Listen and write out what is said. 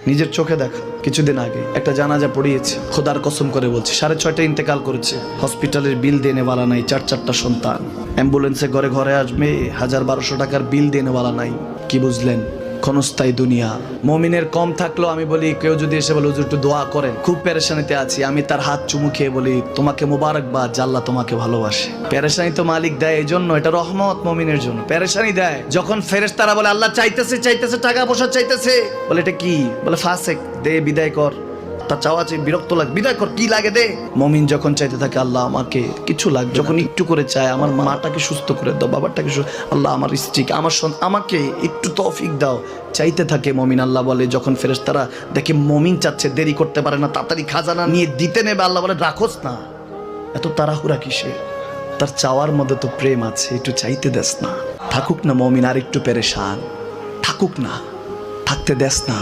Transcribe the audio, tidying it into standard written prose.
নিজের চোখে দেখা কিছুদিন আগে একটা জানাজা পড়িয়েছে, খোদার কসম করে বলছে 6:30 ইন্তেকাল করেছে। হসপিটালের বিল দেনেওয়ালা নাই, 4 সন্তান, অ্যাম্বুলেন্সে ঘরে ঘরে আসবে, 1000-1200 টাকার বিল দেনেওয়ালা নাই। কি বুঝলেন? ক্ষণস্থায়ী দুনিয়া। মুমিনের কম থাকলেও আমি বলি, কেউ যদি এসে বলে হুজুর একটু দোয়া করেন, খুব পেরেশানিতে আছি, আমি তার হাত চুমু খেয়ে বলি তোমাকে মোবারকবাদ, আল্লাহ তোমাকে ভালোবাসে। পেরেশানি তো মালিক দেয়, এই জন্য এটা রহমত মুমিনের জন্য। পেরেশানি দেয় যখন ফেরেশতারা বলে আল্লাহ চাইতেছে টাকা পয়সা চাইতেছে, বলে এটা কি? বলে ফাসেক, দে বিদায় কর। তার চাওয়া চেয়ে বিরক্ত লাগে, বিদায় কর, কি লাগে দে। মুমিন যখন চাইতে থাকে আল্লাহ আমাকে কিছু লাগবে, যখন একটু করে চায় আমার মাটাকে সুস্থ করে দাও, বাবাটাকে আল্লাহ আমার স্ত্রীকে, আমার আমাকে একটু তৌফিক দাও, চাইতে থাকে মুমিন। আল্লাহ বলে যখন ফেরেশতারা দেখে মুমিন চাচ্ছে, দেরি করতে পারে না, তাড়াতাড়ি খাজানা নিয়ে দিতে নেবে, আল্লাহ বলে রাখোস না, এত তাড়াহুড়া কিসে? তার চাওয়ার মধ্যে তো প্রেম আছে, একটু চাইতে দেস না। থাকুক না মুমিন আর একটু পেরেশান, থাকুক না, থাকতে দেস না।